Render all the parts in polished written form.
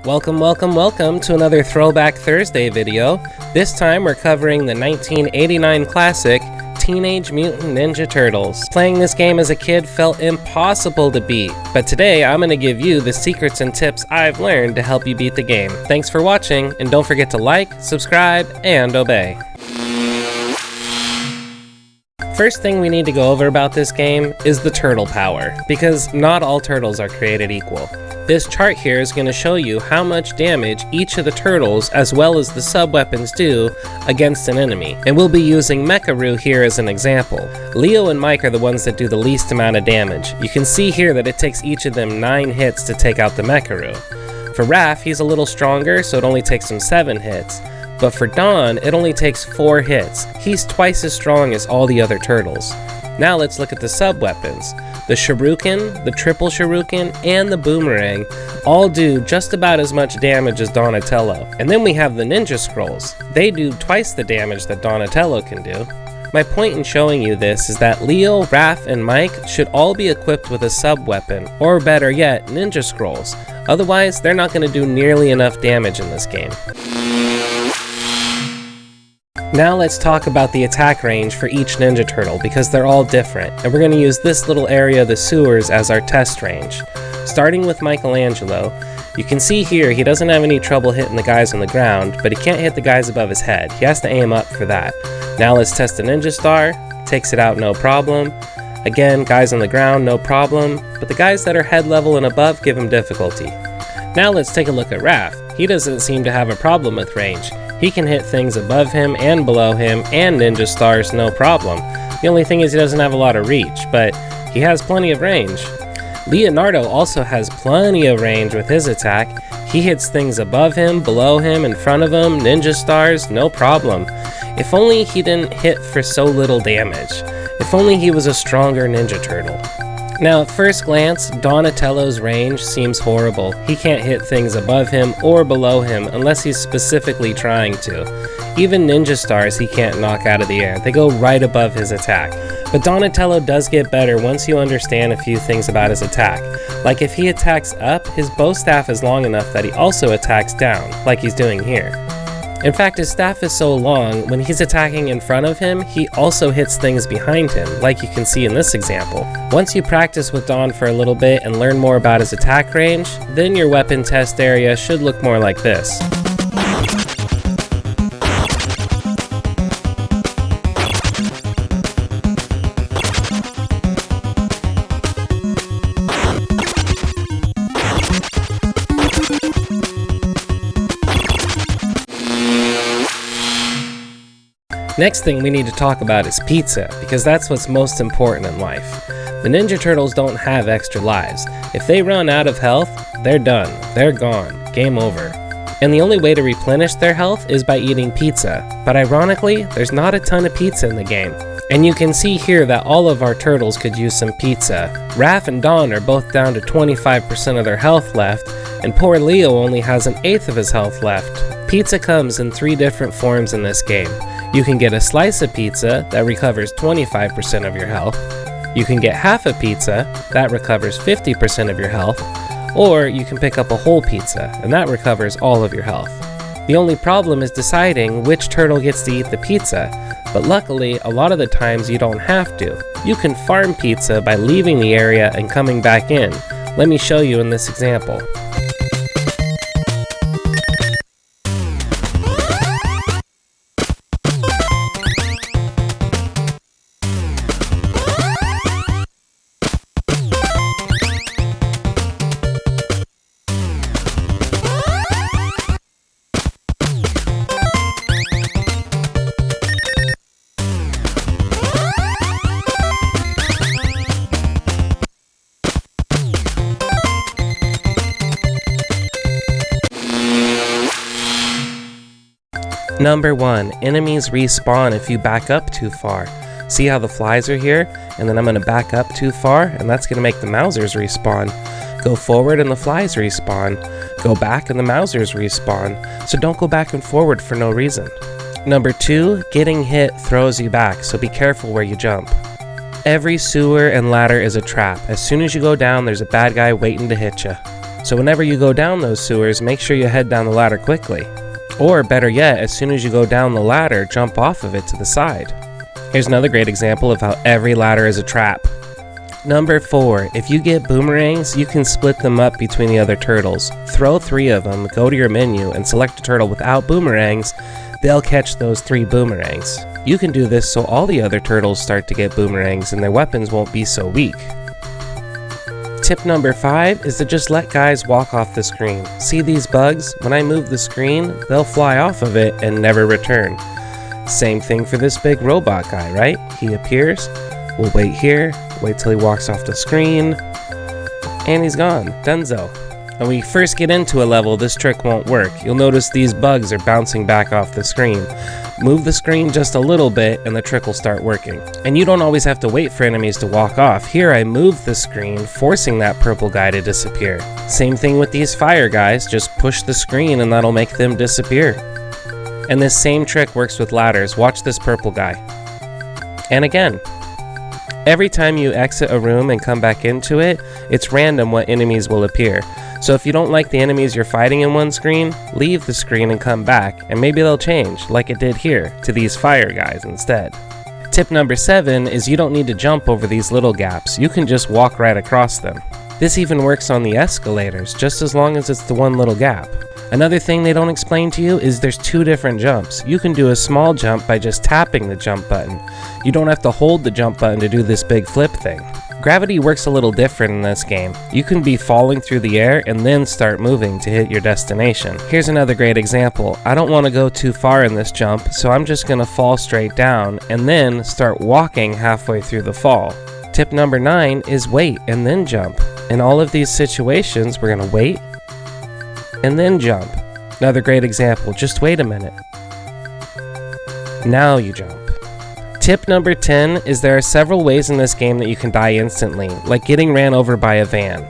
Welcome to another Throwback Thursday video. This time we're covering the 1989 classic, Teenage Mutant Ninja Turtles. Playing this game as a kid felt impossible to beat, but today I'm going to give you the secrets and tips I've learned to help you beat the game. Thanks for watching, and don't forget to like, subscribe, and obey. First thing we need to go over about this game is the turtle power, because not all turtles are created equal. This chart here is going to show you how much damage each of the turtles as well as the sub-weapons do against an enemy, and we'll be using Mecha-Roo here as an example. Leo and Mike are the ones that do the least amount of damage. You can see here that it takes each of them 9 hits to take out the Mecha-Roo. For Raph, he's a little stronger, so it only takes him 7 hits. But for Don, it only takes 4 hits. He's twice as strong as all the other turtles. Now let's look at the sub-weapons. The Shuriken, the Triple Shuriken, and the Boomerang all do just about as much damage as Donatello. And then we have the Ninja Scrolls. They do twice the damage that Donatello can do. My point in showing you this is that Leo, Raph, and Mike should all be equipped with a sub-weapon, or better yet, Ninja Scrolls. Otherwise, they're not going to do nearly enough damage in this game. Now let's talk about the attack range for each Ninja Turtle, because they're all different, and we're going to use this little area of the sewers as our test range. Starting with Michelangelo, you can see here he doesn't have any trouble hitting the guys on the ground, but he can't hit the guys above his head. He has to aim up for that. Now let's test the Ninja Star, takes it out no problem. Again, guys on the ground, no problem, but the guys that are head level and above give him difficulty. Now let's take a look at Raph. He doesn't seem to have a problem with range. He can hit things above him and below him and Ninja Stars no problem. The only thing is he doesn't have a lot of reach, but he has plenty of range. Leonardo also has plenty of range with his attack. He hits things above him, below him, in front of him, Ninja Stars, no problem. If only he didn't hit for so little damage. If only he was a stronger Ninja Turtle. Now, at first glance, Donatello's range seems horrible. He can't hit things above him or below him unless he's specifically trying to. Even Ninja Stars he can't knock out of the air. They go right above his attack. But Donatello does get better once you understand a few things about his attack. Like if he attacks up, his bow staff is long enough that he also attacks down, like he's doing here. In fact, his staff is so long, when he's attacking in front of him, he also hits things behind him, like you can see in this example. Once you practice with Don for a little bit and learn more about his attack range, then your weapon test area should look more like this. Next thing we need to talk about is pizza, because that's what's most important in life. The Ninja Turtles don't have extra lives. If they run out of health, they're done. They're gone. Game over. And the only way to replenish their health is by eating pizza. But ironically, there's not a ton of pizza in the game. And you can see here that all of our turtles could use some pizza. Raph and Don are both down to 25% of their health left, and poor Leo only has 1/8 of his health left. Pizza comes in 3 different forms in this game. You can get a slice of pizza that recovers 25% of your health. You can get half a pizza that recovers 50% of your health. Or you can pick up a whole pizza and that recovers all of your health. The only problem is deciding which turtle gets to eat the pizza, but luckily a lot of the times you don't have to. You can farm pizza by leaving the area and coming back in. Let me show you in this example. Number 1, enemies respawn if you back up too far. See how the flies are here? And then I'm going to back up too far, and that's going to make the Mousers respawn. Go forward and the flies respawn. Go back and the Mousers respawn. So don't go back and forward for no reason. Number 2, getting hit throws you back, so be careful where you jump. Every sewer and ladder is a trap. As soon as you go down, there's a bad guy waiting to hit you. So whenever you go down those sewers, make sure you head down the ladder quickly. Or better yet, as soon as you go down the ladder, jump off of it to the side. Here's another great example of how every ladder is a trap. Number 4, if you get boomerangs, you can split them up between the other turtles. Throw 3 of them, go to your menu, and select a turtle without boomerangs. They'll catch those 3 boomerangs. You can do this so all the other turtles start to get boomerangs and their weapons won't be so weak. Tip number 5 is to just let guys walk off the screen. See these bugs? When I move the screen, they'll fly off of it and never return. Same thing for this big robot guy, right? He appears, we'll wait here, wait till he walks off the screen, and he's gone. Dunzo. When we first get into a level, this trick won't work. You'll notice these bugs are bouncing back off the screen. Move the screen just a little bit and the trick will start working. And you don't always have to wait for enemies to walk off. Here I move the screen, forcing that purple guy to disappear. Same thing with these fire guys, just push the screen and that'll make them disappear. And this same trick works with ladders. Watch this purple guy. And again. Every time you exit a room and come back into it, it's random what enemies will appear. So if you don't like the enemies you're fighting in one screen, leave the screen and come back, and maybe they'll change, like it did here, to these fire guys instead. Tip number 7 is you don't need to jump over these little gaps, you can just walk right across them. This even works on the escalators, just as long as it's the one little gap. Another thing they don't explain to you is there's 2 different jumps. You can do a small jump by just tapping the jump button. You don't have to hold the jump button to do this big flip thing. Gravity works a little different in this game. You can be falling through the air and then start moving to hit your destination. Here's another great example. I don't want to go too far in this jump, so I'm just going to fall straight down and then start walking halfway through the fall. Tip number 9 is wait and then jump. In all of these situations, we're going to wait and then jump. Another great example, just wait a minute. Now you jump. Tip number 10 is there are several ways in this game that you can die instantly, like getting ran over by a van.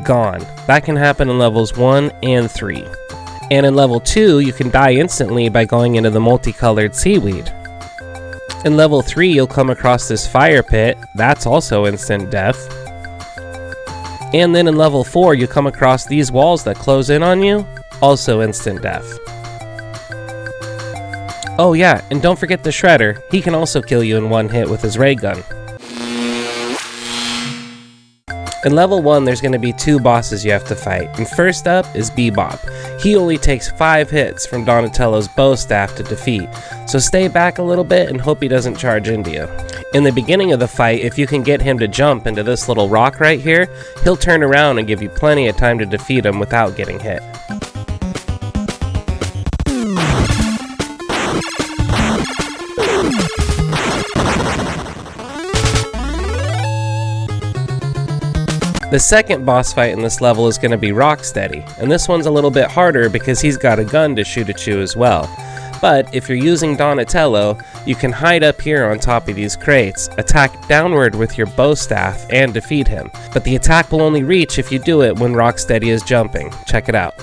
Gone. That can happen in levels 1 and 3. And in level 2, you can die instantly by going into the multicolored seaweed. In level 3, you'll come across this fire pit, that's also instant death. And then in level 4, you come across these walls that close in on you, also instant death. Oh yeah, and don't forget the Shredder, he can also kill you in one hit with his ray gun. In level 1, there's going to be 2 bosses you have to fight, and first up is Bebop. He only takes 5 hits from Donatello's bow staff to defeat, so stay back a little bit and hope he doesn't charge into you. In the beginning of the fight, if you can get him to jump into this little rock right here, he'll turn around and give you plenty of time to defeat him without getting hit. The second boss fight in this level is going to be Rocksteady, and this one's a little bit harder because he's got a gun to shoot at you as well. But if you're using Donatello, you can hide up here on top of these crates, attack downward with your bow staff, and defeat him. But the attack will only reach if you do it when Rocksteady is jumping. Check it out.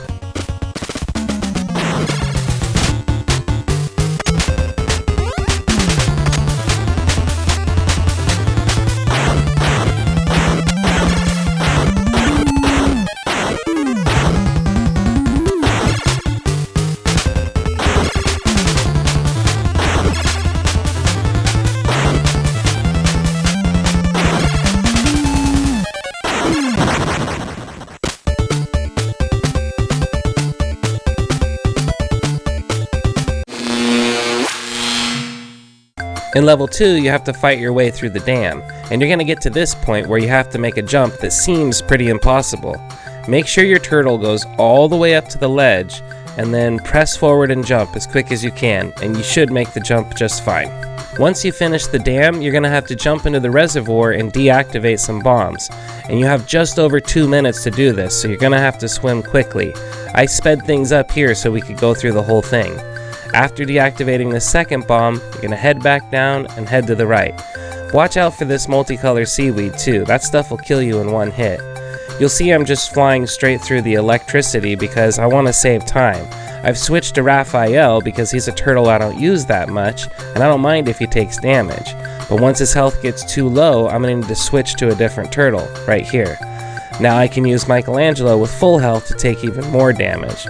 In level 2, you have to fight your way through the dam, and you're going to get to this point where you have to make a jump that seems pretty impossible. Make sure your turtle goes all the way up to the ledge, and then press forward and jump as quick as you can, and you should make the jump just fine. Once you finish the dam, you're going to have to jump into the reservoir and deactivate some bombs, and you have just over 2 minutes to do this, so you're going to have to swim quickly. I sped things up here so we could go through the whole thing. After deactivating the second bomb, you're going to head back down and head to the right. Watch out for this multicolor seaweed too, that stuff will kill you in one hit. You'll see I'm just flying straight through the electricity because I want to save time. I've switched to Raphael because he's a turtle I don't use that much, and I don't mind if he takes damage. But once his health gets too low, I'm going to need to switch to a different turtle, right here. Now I can use Michelangelo with full health to take even more damage.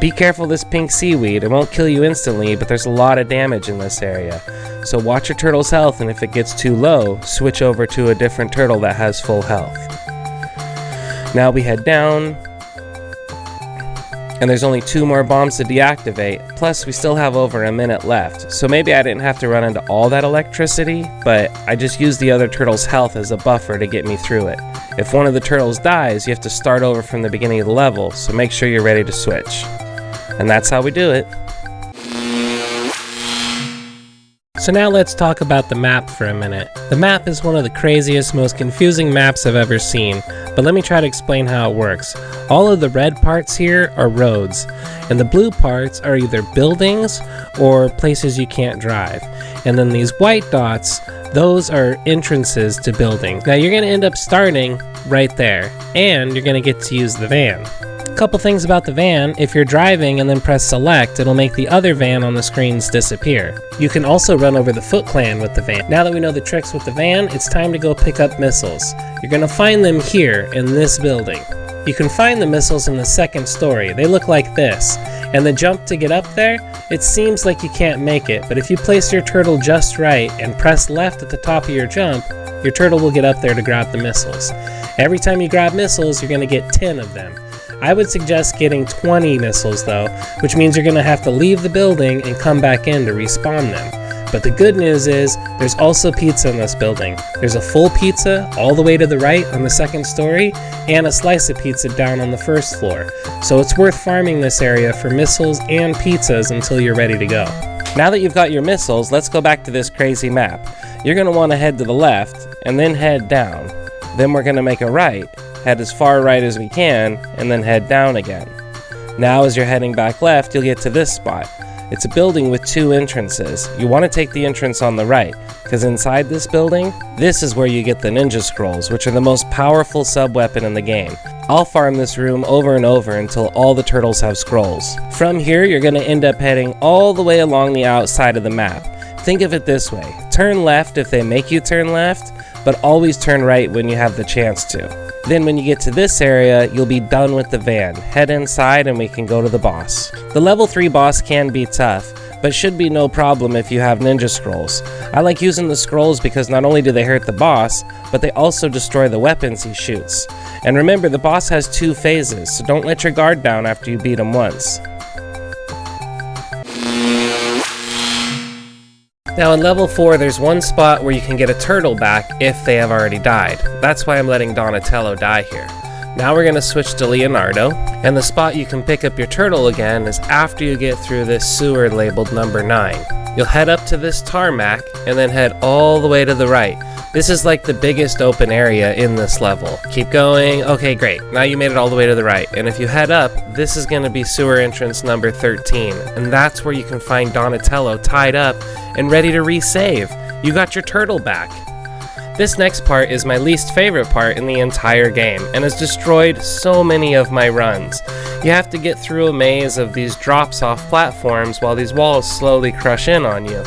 Be careful this pink seaweed, it won't kill you instantly, but there's a lot of damage in this area. So watch your turtle's health, and if it gets too low, switch over to a different turtle that has full health. Now we head down, and there's only 2 more bombs to deactivate, plus we still have over a minute left, so maybe I didn't have to run into all that electricity, but I just used the other turtle's health as a buffer to get me through it. If one of the turtles dies, you have to start over from the beginning of the level, so make sure you're ready to switch. And that's how we do it. So now let's talk about the map for a minute. The map is one of the craziest, most confusing maps I've ever seen, but let me try to explain how it works. All of the red parts here are roads, and the blue parts are either buildings or places you can't drive. And then these white dots, those are entrances to buildings. Now you're going to end up starting right there, and you're going to get to use the van. Couple things about the van: if you're driving and then press select, it'll make the other van on the screens disappear. You can also run over the Foot Clan with the van. Now that we know the tricks with the van, it's time to go pick up missiles. You're gonna find them here in this building. You can find the missiles in the second story. They look like this. And the jump to get up there, it seems like you can't make it, but if you place your turtle just right and press left at the top of your jump, your turtle will get up there to grab the missiles. Every time you grab missiles, you're gonna get 10 of them. I would suggest getting 20 missiles though, which means you're going to have to leave the building and come back in to respawn them. But the good news is, there's also pizza in this building. There's a full pizza all the way to the right on the second story, and a slice of pizza down on the first floor. So it's worth farming this area for missiles and pizzas until you're ready to go. Now that you've got your missiles, let's go back to this crazy map. You're going to want to head to the left, and then head down. Then we're going to make a right, head as far right as we can, and then head down again. Now as you're heading back left, you'll get to this spot. It's a building with 2 entrances. You want to take the entrance on the right, because inside this building, this is where you get the ninja scrolls, which are the most powerful sub-weapon in the game. I'll farm this room over and over until all the turtles have scrolls. From here, you're going to end up heading all the way along the outside of the map. Think of it this way: turn left if they make you turn left, but always turn right when you have the chance to. Then when you get to this area, you'll be done with the van. Head inside and we can go to the boss. The level 3 boss can be tough, but should be no problem if you have ninja scrolls. I like using the scrolls because not only do they hurt the boss, but they also destroy the weapons he shoots. And remember, the boss has 2 phases, so don't let your guard down after you beat him once. Now in level 4, there's one spot where you can get a turtle back if they have already died. That's why I'm letting Donatello die here. Now we're going to switch to Leonardo, and the spot you can pick up your turtle again is after you get through this sewer labeled number 9. You'll head up to this tarmac, and then head all the way to the right. This is like the biggest open area in this level. Keep going. Okay, great. Now you made it all the way to the right. And if you head up, this is going to be sewer entrance number 13. And that's where you can find Donatello tied up and ready to resave. You got your turtle back. This next part is my least favorite part in the entire game, and has destroyed so many of my runs. You have to get through a maze of these drops off platforms while these walls slowly crush in on you.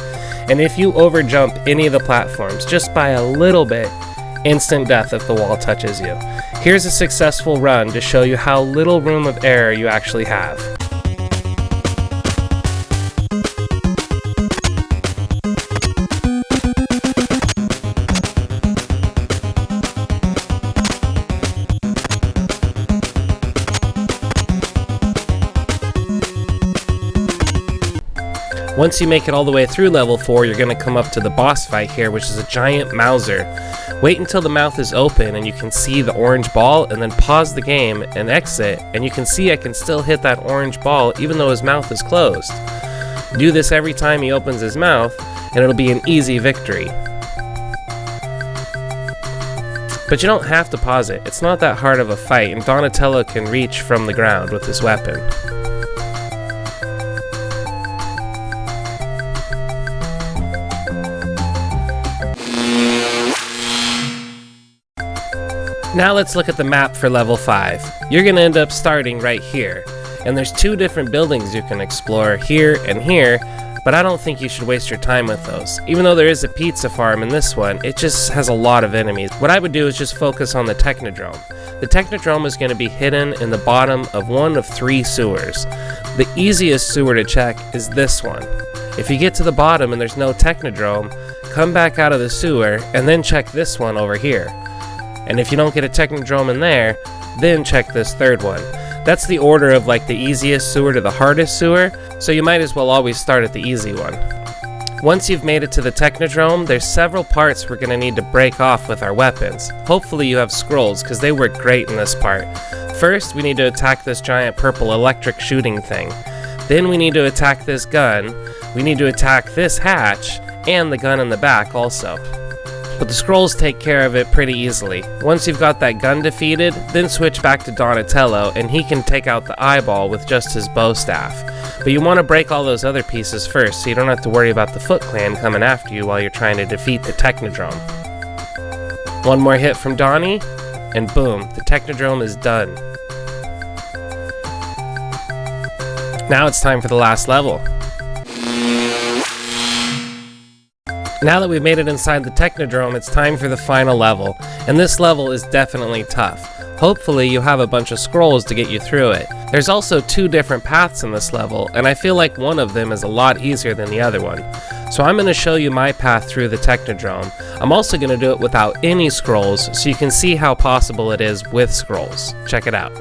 And if you overjump any of the platforms just by a little bit, instant death if the wall touches you. Here's a successful run to show you how little room of error you actually have. Once you make it all the way through level 4, you're going to come up to the boss fight here, which is a giant Mauser. Wait until the mouth is open and you can see the orange ball, and then pause the game and exit, and you can see I can still hit that orange ball even though his mouth is closed. Do this every time he opens his mouth, and it'll be an easy victory. But you don't have to pause it. It's not that hard of a fight, and Donatello can reach from the ground with his weapon. Now let's look at the map for level 5. You're going to end up starting right here, and there's 2 different buildings you can explore, here and here, but I don't think you should waste your time with those. Even though there is a pizza farm in this one, it just has a lot of enemies. What I would do is just focus on the Technodrome. The Technodrome is going to be hidden in the bottom of one of 3 sewers. The easiest sewer to check is this one. If you get to the bottom and there's no Technodrome, come back out of the sewer and then check this one over here. And if you don't get a Technodrome in there, then check this third one. That's the order of like the easiest sewer to the hardest sewer, so you might as well always start at the easy one. Once you've made it to the Technodrome, there's several parts we're going to need to break off with our weapons. Hopefully you have scrolls, because they work great in this part. First, we need to attack this giant purple electric shooting thing. Then we need to attack this gun, we need to attack this hatch, and the gun in the back also. But the scrolls take care of it pretty easily. Once you've got that gun defeated, then switch back to Donatello, and he can take out the eyeball with just his bow staff. But you want to break all those other pieces first, so you don't have to worry about the Foot Clan coming after you while you're trying to defeat the Technodrome. One more hit from Donnie, and boom, the Technodrome is done. Now it's time for the last level. Now that we've made it inside the Technodrome, it's time for the final level, and this level is definitely tough. Hopefully you have a bunch of scrolls to get you through it. There's also 2 different paths in this level, and I feel like one of them is a lot easier than the other one. So I'm going to show you my path through the Technodrome. I'm also going to do it without any scrolls, so you can see how possible it is with scrolls. Check it out.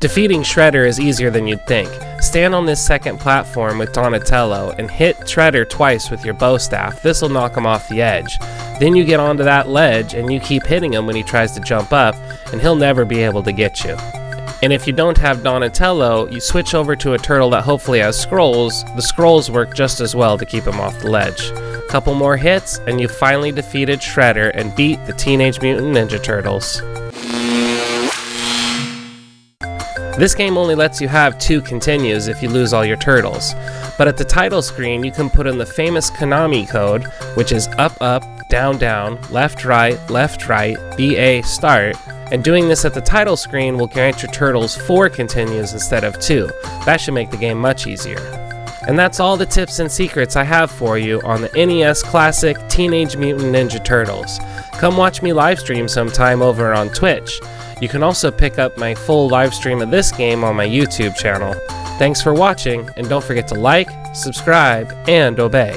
Defeating Shredder is easier than you'd think. Stand on this second platform with Donatello and hit Shredder twice with your bow staff. This will knock him off the edge. Then you get onto that ledge and you keep hitting him when he tries to jump up, and he'll never be able to get you. And if you don't have Donatello, you switch over to a turtle that hopefully has scrolls. The scrolls work just as well to keep him off the ledge. Couple more hits and you've finally defeated Shredder and beat the Teenage Mutant Ninja Turtles. This game only lets you have 2 continues if you lose all your turtles, but at the title screen you can put in the famous Konami code, which is up up, down down, left right, BA start, and doing this at the title screen will grant your turtles 4 continues instead of 2. That should make the game much easier. And that's all the tips and secrets I have for you on the NES classic Teenage Mutant Ninja Turtles. Come watch me live stream sometime over on Twitch. You can also pick up my full live stream of this game on my YouTube channel. Thanks for watching, and don't forget to like, subscribe, and obey.